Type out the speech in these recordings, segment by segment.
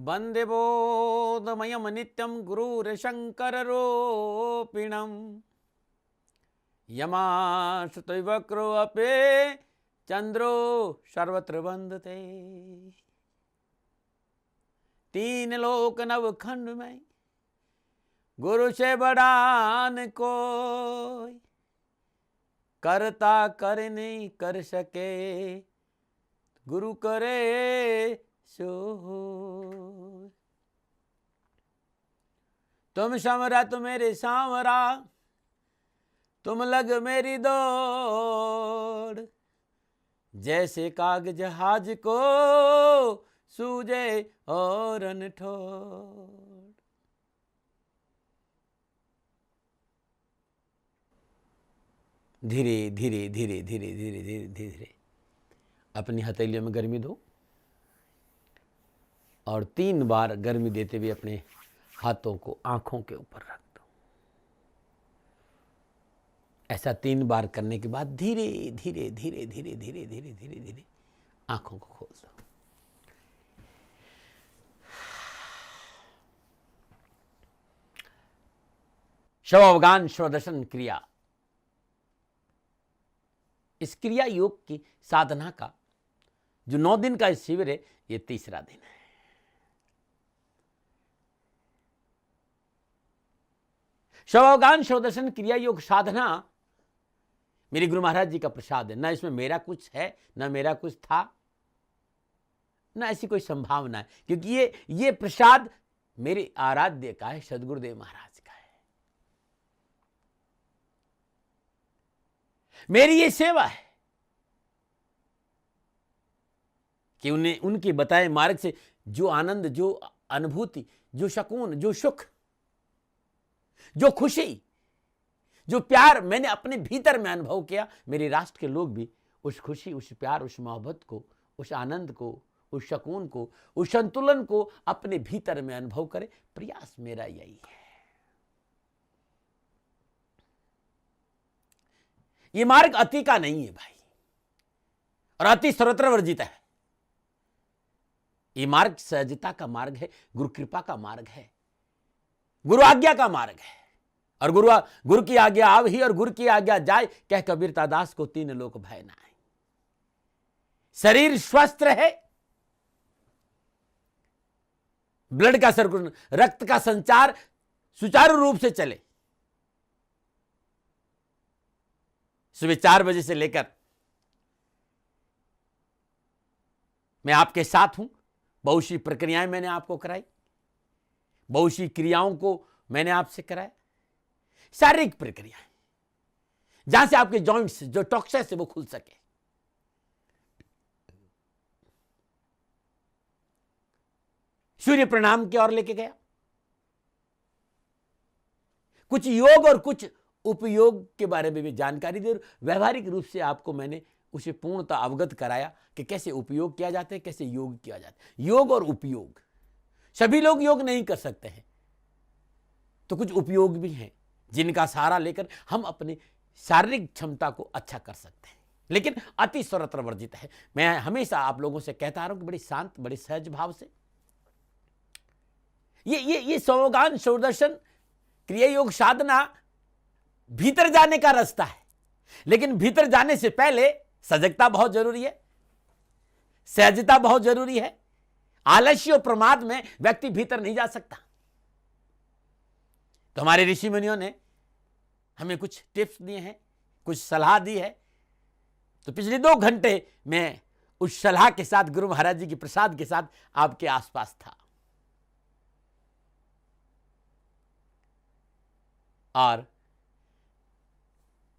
वंदे बोधमयम नित्यम गुरुरशंकररूपिणं यमाश्रुतवक्रो अपे चंद्रो सर्वत्र वंदते। तीन लोक नवखंड में गुरु से बड़ा न कोई, करता कर नहीं कर सके गुरु करे सो। तुम समरा तो मेरे सांवरा, तुम लग मेरी दौड़, जैसे काग जहाज को सूझे और अनठोड़। धीरे धीरे धीरे धीरे धीरे धीरे धीरे अपनी हथेलियों में गर्मी दो और 3 बार गर्मी देते हुए अपने हाथों को आंखों के ऊपर रख दो। ऐसा 3 बार करने के बाद धीरे धीरे धीरे धीरे धीरे धीरे धीरे धीरे आंखों को खोल दो। शवावगान स्वदर्शन क्रिया, इस क्रिया योग की साधना का जो 9 दिन का शिविर है, ये 3रा दिन है। शवावगान स्वदर्शन क्रिया योग साधना मेरे गुरु महाराज जी का प्रसाद है। ना इसमें मेरा कुछ है, ना मेरा कुछ था, ना ऐसी कोई संभावना है, क्योंकि ये प्रसाद मेरे आराध्य का है, सदगुरुदेव महाराज का है। मेरी ये सेवा है कि उन्हें उनके बताए मार्ग से जो आनंद, जो अनुभूति, जो सुकून, जो सुख, जो खुशी, जो प्यार मैंने अपने भीतर में अनुभव किया, मेरे राष्ट्र के लोग भी उस खुशी, उस प्यार, उस मोहब्बत को, उस आनंद को, उस सुकून को, उस संतुलन को अपने भीतर में अनुभव करें। प्रयास मेरा यही है। ये मार्ग अति का नहीं है भाई, और अति सर्वत्र वर्जित है। ये मार्ग सहजता का मार्ग है, गुरु कृपा का मार्ग है, गुरु आज्ञा का मार्ग है। और गुरु की आज्ञा आव ही और गुरु की आज्ञा जाए, कह कबीरता दास को 3 लोक भय न आए। शरीर स्वस्थ रहे, ब्लड का सर्कुलेशन, रक्त का संचार सुचारू रूप से चले। सुबह 4 बजे से लेकर मैं आपके साथ हूं। बहुत सी प्रक्रियाएं मैंने आपको कराई, बहुत सी क्रियाओं को मैंने आपसे कराया, शारीरिक प्रक्रियाएं, जहां से आपके जॉइंट्स जो टॉक्सेस है वो खुल सके। सूर्य प्रणाम की ओर लेके गया, कुछ योग और कुछ उपयोग के बारे में भी जानकारी दी, और व्यवहारिक रूप से आपको मैंने उसे पूर्णतः अवगत कराया कि कैसे उपयोग किया जाता है, कैसे योग किया जाता है। योग और उपयोग, सभी लोग योग नहीं कर सकते हैं, तो कुछ उपयोग भी हैं जिनका सहारा लेकर हम अपनी शारीरिक क्षमता को अच्छा कर सकते हैं, लेकिन अति सर्वत्र वर्जित है। मैं हमेशा आप लोगों से कहता रहा हूं कि बड़ी शांत, बड़े सहज भाव से ये शवावगान स्वदर्शन क्रिया योग साधना भीतर जाने का रास्ता है, लेकिन भीतर जाने से पहले सजगता बहुत जरूरी है, सहजता बहुत जरूरी है। आलस्य और प्रमाद में व्यक्ति भीतर नहीं जा सकता। तो हमारे ऋषि मुनियों ने हमें कुछ टिप्स दिए हैं, कुछ सलाह दी है। तो पिछले 2 घंटे मैं उस सलाह के साथ, गुरु महाराज जी के प्रसाद के साथ आपके आसपास था, और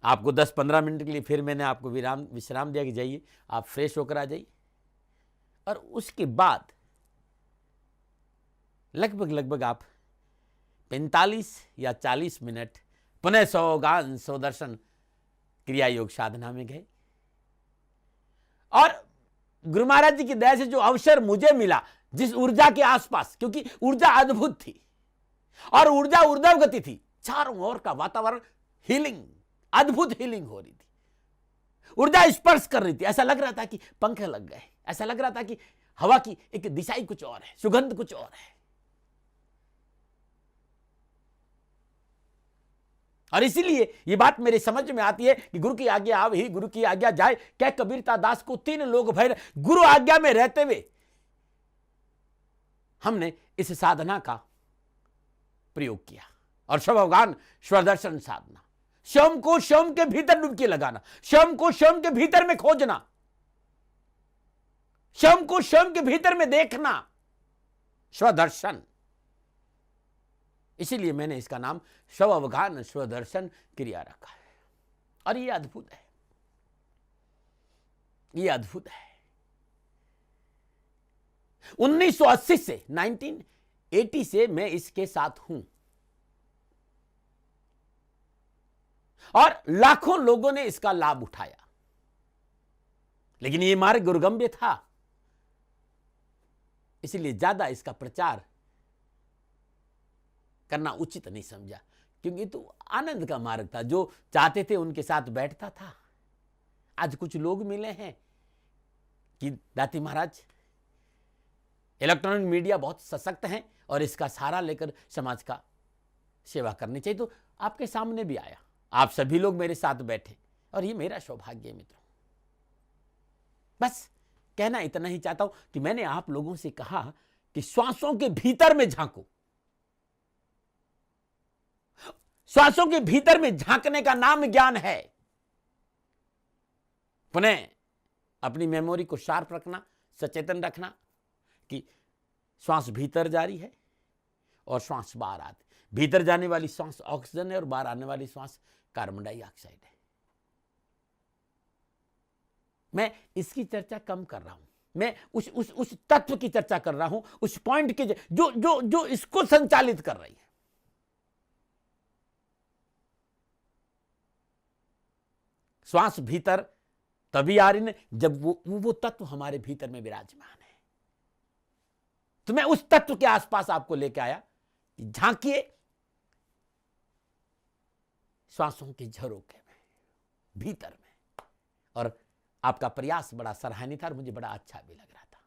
आपको 10-15 मिनट के लिए फिर मैंने आपको विश्राम दिया कि जाइए आप फ्रेश होकर आ जाइए। और उसके बाद लगभग आप 45 या 40 मिनट पुनः शवावगान स्वदर्शन क्रिया योग साधना में गए। और गुरु महाराज जी की दया से जो अवसर मुझे मिला, जिस ऊर्जा के आसपास, क्योंकि ऊर्जा अद्भुत थी और ऊर्जा ऊर्ध्व गति थी, चारों ओर का वातावरण हीलिंग, अद्भुत हीलिंग हो रही थी, ऊर्जा स्पर्श कर रही थी। ऐसा लग रहा था कि पंख लग गए, ऐसा लग रहा था कि हवा की एक दिशा ही कुछ और है, सुगंध कुछ और है। और इसीलिए ये बात मेरे समझ में आती है कि गुरु की आज्ञा आवे ही गुरु की आज्ञा जाए। क्या कबीरता दास को 3 लोग भय, गुरु आज्ञा में रहते हुए हमने इस साधना का प्रयोग किया। और स्वभावगान स्वदर्शन साधना, स्वयं को स्वयं के भीतर डुबकी लगाना, स्वयं को स्वयं के भीतर में खोजना, स्वयं को स्वयं के भीतर में देखना, स्वदर्शन। इसीलिए मैंने इसका नाम स्वअवगाहन स्वदर्शन क्रिया रखा है। और ये अद्भुत है, ये अद्भुत है। 1980 से 1980 से मैं इसके साथ हूं और लाखों लोगों ने इसका लाभ उठाया। लेकिन ये मार्ग दुर्गम्य था, इसलिए ज्यादा इसका प्रचार करना उचित नहीं समझा, क्योंकि तो आनंद का मार्ग था। जो चाहते थे उनके साथ बैठता था। आज कुछ लोग मिले हैं कि दाती महाराज इलेक्ट्रॉनिक मीडिया बहुत सशक्त है और इसका सहारा लेकर समाज का सेवा करनी चाहिए, तो आपके सामने भी आया। आप सभी लोग मेरे साथ बैठे और ये मेरा सौभाग्य है मित्रों। बस कहना इतना ही चाहता हूं कि मैंने आप लोगों से कहा कि श्वासों के भीतर में झांको। श्वासों के भीतर में झांकने का नाम ज्ञान है। पुनः अपनी मेमोरी को शार्प रखना, सचेतन रखना कि श्वास भीतर जारी है और श्वास बाहर आती। भीतर जाने वाली श्वास ऑक्सीजन है और बाहर आने वाली श्वास कार्बन डाइऑक्साइड है। मैं इसकी चर्चा कम कर रहा हूं, मैं उस तत्व की चर्चा कर रहा हूं, उस पॉइंट की जो जो जो इसको संचालित कर रही है। श्वास भीतर तभी आ रही है जब वो तत्व हमारे भीतर में विराजमान है। तो मैं उस तत्व के आसपास आपको लेके आया कि झांकिए श्वासों के झरोखे में, भीतर में। और आपका प्रयास बड़ा सराहनीय था और मुझे बड़ा अच्छा भी लग रहा था।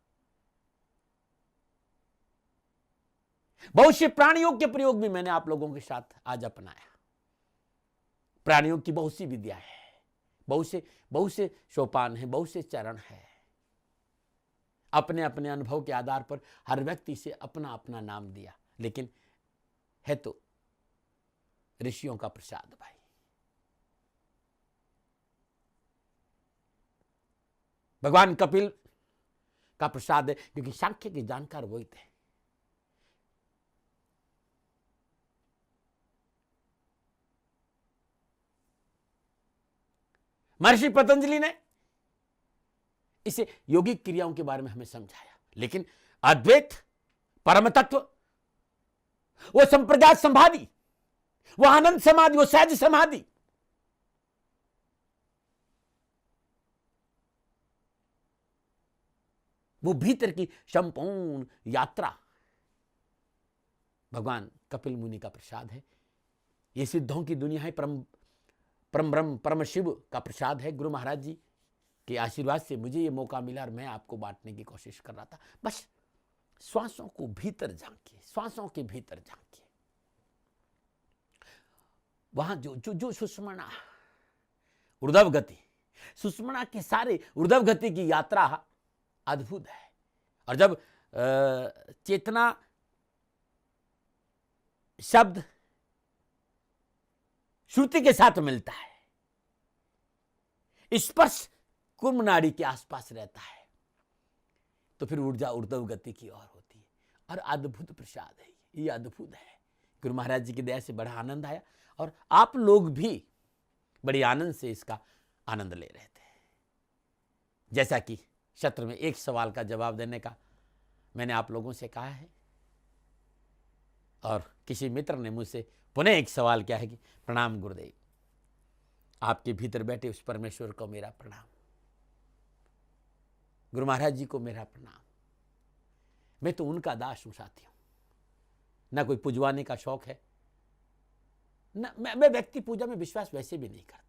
बहुत से प्राणियों के प्रयोग भी मैंने आप लोगों के साथ आज अपनाया। प्राणियों की बहुत सी विद्या है, बहुत से सोपान है, बहुत से चरण है। अपने अपने अनुभव के आधार पर हर व्यक्ति से अपना अपना नाम दिया, लेकिन है तो ऋषियों का प्रसाद भाई। भगवान कपिल का प्रसाद है, क्योंकि सांख्य के जानकार वही थे। महर्षि पतंजलि ने इसे योगिक क्रियाओं के बारे में हमें समझाया। लेकिन अद्वैत, परम तत्व, वो संप्रज्ञात समाधि, वो आनंद समाधि, वो सहज समाधि, वो भीतर की संपूर्ण यात्रा भगवान कपिल मुनि का प्रसाद है। ये सिद्धों की दुनिया है, परम ब्रह्म परम शिव का प्रसाद है। गुरु महाराज जी के आशीर्वाद से मुझे ये मौका मिला और मैं आपको बांटने की कोशिश कर रहा था। बस श्वासों को भीतर झांकिए, श्वासों के भीतर झांकिए। वहां जो सुषुम्ना, ऊर्ध्व गति, सुषुम्ना के सारे ऊर्ध्व गति की यात्रा अद्भुत है। और जब चेतना शब्द श्रुति के साथ मिलता है, स्पर्श कुंभ नाड़ी के आसपास रहता है, तो फिर ऊर्जा ऊर्ध्व गति की ओर होती है। और अद्भुत प्रसाद है, ये अद्भुत है। गुरु महाराज जी की दया से बड़ा आनंद आया और आप लोग भी बड़े आनंद से इसका आनंद ले रहे थे। जैसा कि सत्र में एक सवाल का जवाब देने का मैंने आप लोगों से कहा है, और किसी मित्र ने मुझसे पुनः एक सवाल किया है कि प्रणाम गुरुदेव, आपके भीतर बैठे उस परमेश्वर को मेरा प्रणाम, गुरु महाराज जी को मेरा प्रणाम। मैं तो उनका दास हूं साथियों, ना कोई पुजवाने का शौक है, ना मैं व्यक्ति पूजा में विश्वास वैसे भी नहीं करता।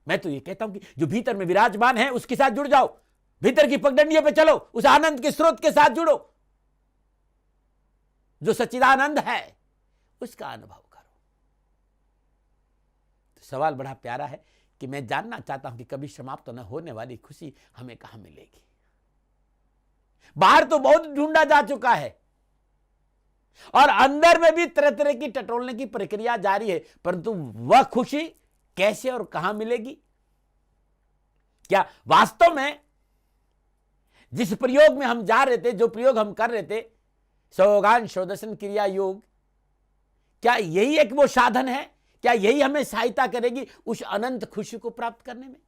मैं तो ये कहता हूं कि जो भीतर में विराजमान है उसके साथ जुड़ जाओ, भीतर की पगडंडियों पे चलो, उस आनंद के स्रोत के साथ जुड़ो, जो सच्चिदानंद है उसका अनुभव करो। तो सवाल बड़ा प्यारा है कि मैं जानना चाहता हूं कि कभी समाप्त न होने वाली खुशी हमें कहां मिलेगी। बाहर तो बहुत ढूंढा जा चुका है और अंदर में भी तरह तरह की टटोलने की प्रक्रिया जारी है, परंतु वह खुशी कैसे और कहां मिलेगी? क्या वास्तव में जिस प्रयोग में हम जा रहे थे, जो प्रयोग हम कर रहे थे, सौगान स्वदर्शन क्रिया योग, क्या यही एक वो साधन है? क्या यही हमें सहायता करेगी उस अनंत खुशी को प्राप्त करने में?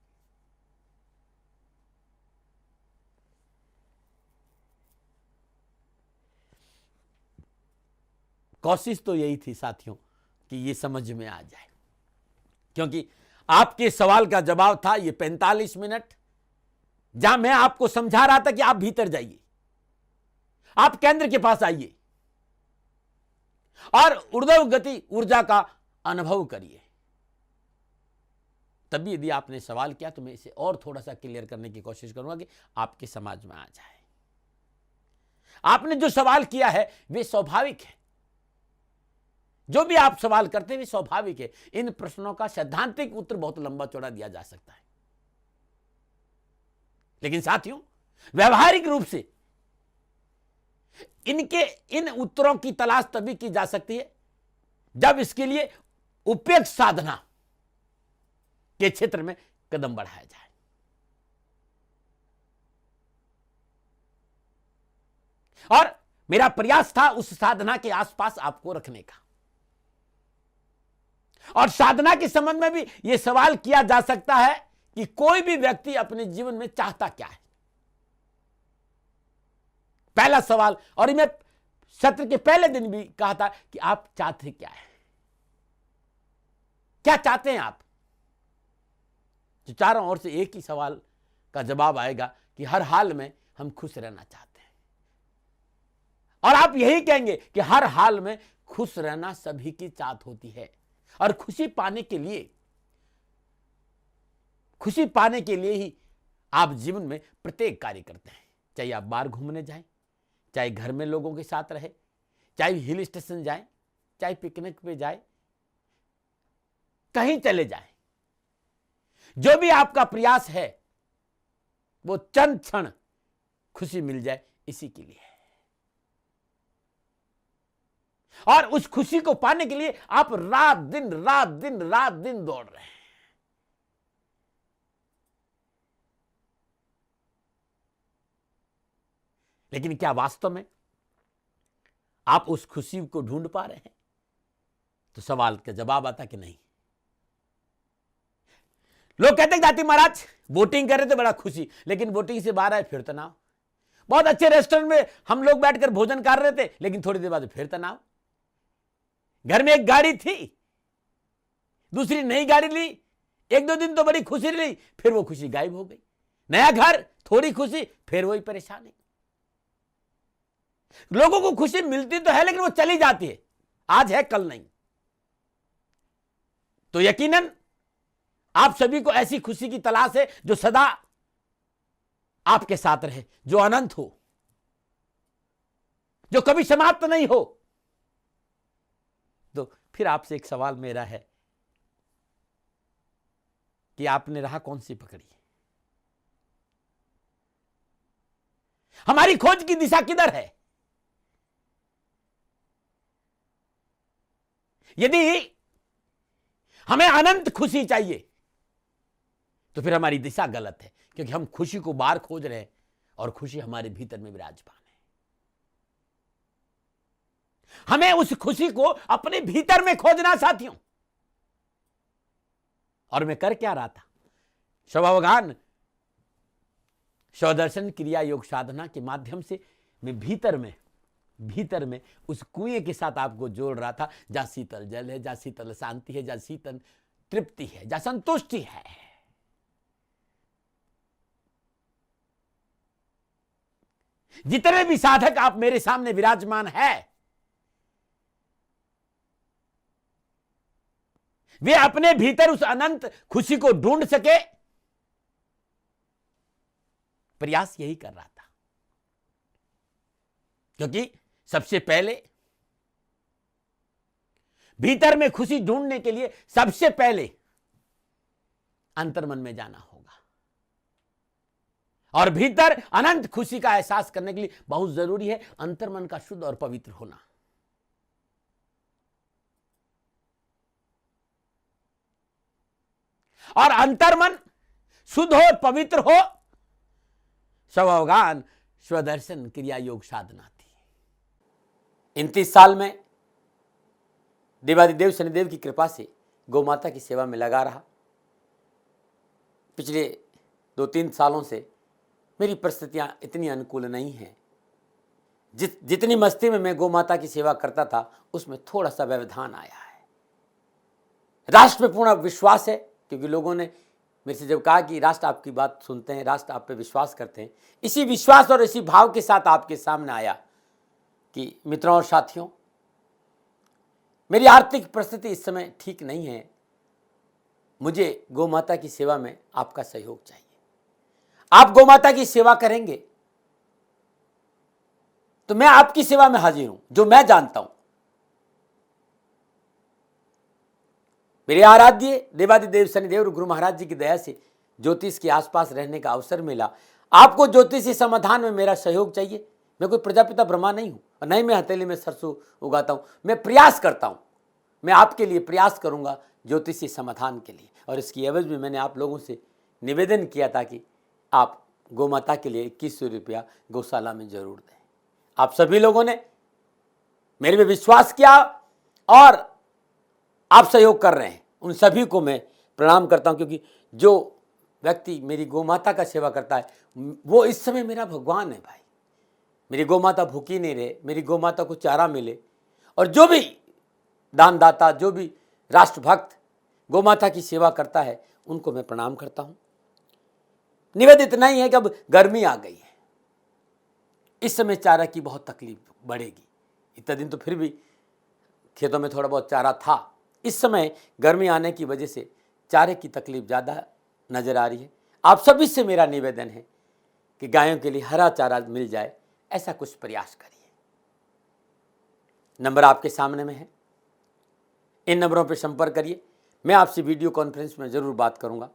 कोशिश तो यही थी साथियों कि ये समझ में आ जाए, क्योंकि आपके सवाल का जवाब था ये 45 मिनट, जहां मैं आपको समझा रहा था कि आप भीतर जाइए, आप केंद्र के पास आइए और ऊर्ध्व गति ऊर्जा का अनुभव करिए। तभी यदि आपने सवाल किया तो मैं इसे और थोड़ा सा क्लियर करने की कोशिश करूंगा कि आपके समझ में आ जाए। आपने जो सवाल किया है वे स्वाभाविक है, जो भी आप सवाल करते हैं वे स्वाभाविक है। इन प्रश्नों का सैद्धांतिक उत्तर बहुत लंबा चौड़ा दिया जा सकता है, लेकिन साथियों व्यवहारिक रूप से इन उत्तरों की तलाश तभी की जा सकती है जब इसके लिए उपयुक्त साधना के क्षेत्र में कदम बढ़ाया जाए। और मेरा प्रयास था उस साधना के आसपास आपको रखने का। और साधना के संबंध में भी यह सवाल किया जा सकता है कि कोई भी व्यक्ति अपने जीवन में चाहता क्या है। पहला सवाल, और मैं सत्र के पहले दिन भी कहा था कि आप चाहते क्या है, क्या चाहते हैं आप? जो चारों ओर से एक ही सवाल का जवाब आएगा कि हर हाल में हम खुश रहना चाहते हैं। और आप यही कहेंगे कि हर हाल में खुश रहना सभी की चाहत होती है, और खुशी पाने के लिए ही आप जीवन में प्रत्येक कार्य करते हैं। चाहे आप बाहर घूमने जाएं, चाहे घर में लोगों के साथ रहे, चाहे हिल स्टेशन जाएं, चाहे पिकनिक पे जाएं, कहीं चले जाएं, जो भी आपका प्रयास है वो चंद क्षण खुशी मिल जाए इसी के लिए है। और उस खुशी को पाने के लिए आप रात दिन दौड़ रहे हैं। लेकिन क्या वास्तव में आप उस खुशी को ढूंढ पा रहे हैं? तो सवाल का जवाब आता कि नहीं। लोग कहते हैं जाति महाराज वोटिंग कर रहे थे बड़ा खुशी, लेकिन वोटिंग से बाहर आए फिर तनाव। बहुत अच्छे रेस्टोरेंट में हम लोग बैठकर भोजन कर रहे थे, लेकिन थोड़ी देर बाद फिर तनाव। घर में एक गाड़ी थी, दूसरी नई गाड़ी ली, एक दो दिन तो बड़ी खुशी रही, फिर वो खुशी गायब हो गई। नया घर, थोड़ी खुशी, फिर वही परेशानी। लोगों को खुशी मिलती तो है लेकिन वो चली जाती है, आज है कल नहीं। तो यकीनन आप सभी को ऐसी खुशी की तलाश है जो सदा आपके साथ रहे, जो अनंत हो, जो कभी समाप्त नहीं हो। तो फिर आपसे एक सवाल मेरा है कि आपने राह कौन सी पकड़ी है? हमारी खोज की दिशा किधर है? यदि हमें अनंत खुशी चाहिए तो फिर हमारी दिशा गलत है, क्योंकि हम खुशी को बाहर खोज रहे हैं और खुशी हमारे भीतर में विराजमान है। हमें उस खुशी को अपने भीतर में खोजना साथियों। और मैं कर क्या रहा था? स्वभावगान स्वदर्शन क्रिया योग साधना के माध्यम से मैं भीतर में उस कुएं के साथ आपको जोड़ रहा था, जहां शीतल जल है, जहां शीतल शांति है, जहां शीतल तृप्ति है, जहां संतुष्टि है। जितने भी साधक आप मेरे सामने विराजमान है, वे अपने भीतर उस अनंत खुशी को ढूंढ सके, प्रयास यही कर रहा था, क्योंकि सबसे पहले भीतर में खुशी ढूंढने के लिए सबसे पहले अंतर्मन में जाना होगा, और भीतर अनंत खुशी का एहसास करने के लिए बहुत जरूरी है अंतर्मन का शुद्ध और पवित्र होना। और अंतर्मन शुद्ध हो, पवित्र हो, स्वअवगान स्वदर्शन क्रिया योग साधना थी। 29 साल में देवादिदेव शनिदेव की कृपा से गौ माता की सेवा में लगा रहा। पिछले 2-3 सालों से मेरी परिस्थितियां इतनी अनुकूल नहीं हैं। जितनी मस्ती में मैं गौ माता की सेवा करता था उसमें थोड़ा सा व्यवधान आया है। राष्ट्र पे पूर्ण विश्वास है, क्योंकि लोगों ने मेरे से जब कहा कि राष्ट्र आपकी बात सुनते हैं, राष्ट्र आप पे विश्वास करते हैं, इसी विश्वास और इसी भाव के साथ आपके सामने आया कि मित्रों और साथियों, मेरी आर्थिक परिस्थिति इस समय ठीक नहीं है, मुझे गौ माता की सेवा में आपका सहयोग चाहिए। आप गौ माता की सेवा करेंगे तो मैं आपकी सेवा में हाजिर हूं, जो मैं जानता हूं। मेरे आराध्य देवादिदेव शनिदेव और गुरु महाराज जी की दया से ज्योतिष के आसपास रहने का अवसर मिला। आपको ज्योतिषी समाधान में मेरा सहयोग चाहिए। मैं कोई प्रजापिता ब्रह्मा नहीं हूं, और नहीं मैं हथेली में सरसों उगाता हूं। मैं प्रयास करता हूं, मैं आपके लिए प्रयास करूंगा ज्योतिषी समाधान के लिए। और इसकी एवज में मैंने आप लोगों से निवेदन किया था कि आप गौ माता के लिए 2100 रुपया गौशाला में जरूर दें। आप सभी लोगों ने मेरे पे विश्वास किया और आप सहयोग कर रहे हैं, उन सभी को मैं प्रणाम करता हूं, क्योंकि जो व्यक्ति मेरी गौ माता का सेवा करता है वो इस समय मेरा भगवान है भाई। मेरी गौ माता भूखी नहीं रहे, मेरी गौ माता को चारा मिले। और जो भी दानदाता, जो भी राष्ट्रभक्त गौ माता की सेवा करता है, उनको मैं प्रणाम करता हूं। निवेदन इतना ही है कि अब गर्मी आ गई है, इस समय चारा की बहुत तकलीफ बढ़ेगी। इतना दिन तो फिर भी खेतों में थोड़ा बहुत चारा था, इस समय गर्मी आने की वजह से चारे की तकलीफ ज़्यादा नजर आ रही है। आप सभी से मेरा निवेदन है कि गायों के लिए हरा चारा मिल जाए, ऐसा कुछ प्रयास करिए। नंबर आपके सामने में है, इन नंबरों पर संपर्क करिए। मैं आपसे वीडियो कॉन्फ्रेंस में जरूर बात करूंगा,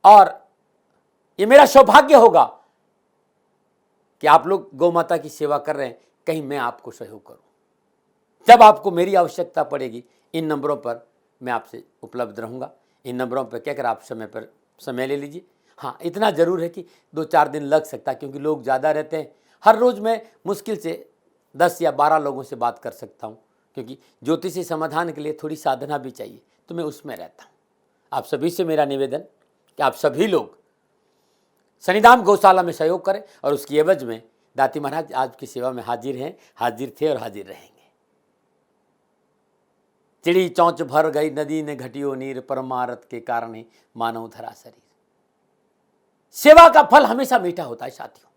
और ये मेरा सौभाग्य होगा कि आप लोग गौ माता की सेवा कर रहे हैं, कहीं मैं आपको सहयोग करूं। जब आपको मेरी आवश्यकता पड़ेगी, इन नंबरों पर मैं आपसे उपलब्ध रहूंगा। इन नंबरों पर कहकर आप समय ले लीजिए। हाँ, इतना ज़रूर है कि 2-4 दिन लग सकता है, क्योंकि लोग ज़्यादा रहते हैं। हर रोज़ मैं मुश्किल से 10 या 12 लोगों से बात कर सकता हूँ, क्योंकि ज्योतिषी समाधान के लिए थोड़ी साधना भी चाहिए, तो मैं उसमें रहता हूँ। आप सभी से मेरा निवेदन कि आप सभी लोग शनिधाम गौशाला में सहयोग करें, और उसकी एवज में दाती महाराज आपकी सेवा में हाजिर हैं, हाजिर थे और हाजिर रहेंगे। चिड़ी चौंच भर गई नदी ने घटियो नीर, परमारथ के कारण ही मानव धरा शरीर। सेवा का फल हमेशा मीठा होता है साथियों,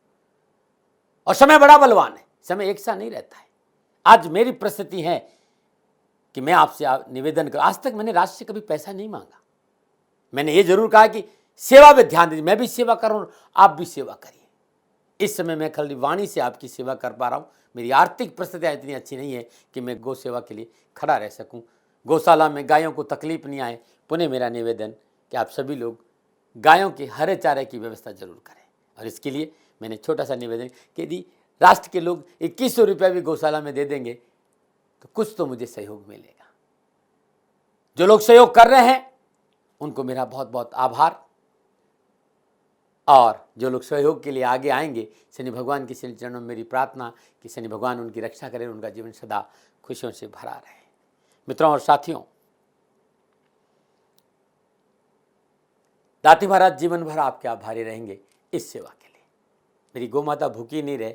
और समय बड़ा बलवान है, समय एक सा नहीं रहता है। आज मेरी परिस्थिति है कि मैं आपसे निवेदन कर, आज तक मैंने राष्ट्र से कभी पैसा नहीं मांगा। मैंने ये जरूर कहा कि सेवा में ध्यान दीजिए, मैं भी सेवा कर रहा हूं, आप भी सेवा करिए। इस समय मैं खाली वाणी से आपकी सेवा कर पा रहा हूं। मेरी आर्थिक परिस्थितियां इतनी अच्छी नहीं है कि मैं गौ सेवा के लिए खड़ा रह सकूं, गौशाला में गायों को तकलीफ नहीं आए। पुनः मेरा निवेदन कि आप सभी लोग गायों के हरे चारे की व्यवस्था जरूर करें। और इसके लिए मैंने छोटा सा निवेदन कि यदि राष्ट्र के लोग 2100 रुपया भी गौशाला में दे देंगे तो कुछ तो मुझे सहयोग मिलेगा। जो लोग सहयोग कर रहे हैं उनको मेरा बहुत बहुत आभार, और जो लोग सहयोग के लिए आगे आएंगे, शनि भगवान के शनि चरणों में मेरी प्रार्थना कि शनि भगवान उनकी रक्षा करें, उनका जीवन सदा खुशियों से भरा रहे। मित्रों और साथियों, दाती महाराज जीवन भर आपके आभारी रहेंगे इस सेवा के लिए। मेरी गौ माता भूखी नहीं रहे,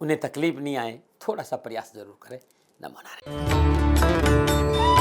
उन्हें तकलीफ नहीं आए, थोड़ा सा प्रयास जरूर करें। नमो नारायण।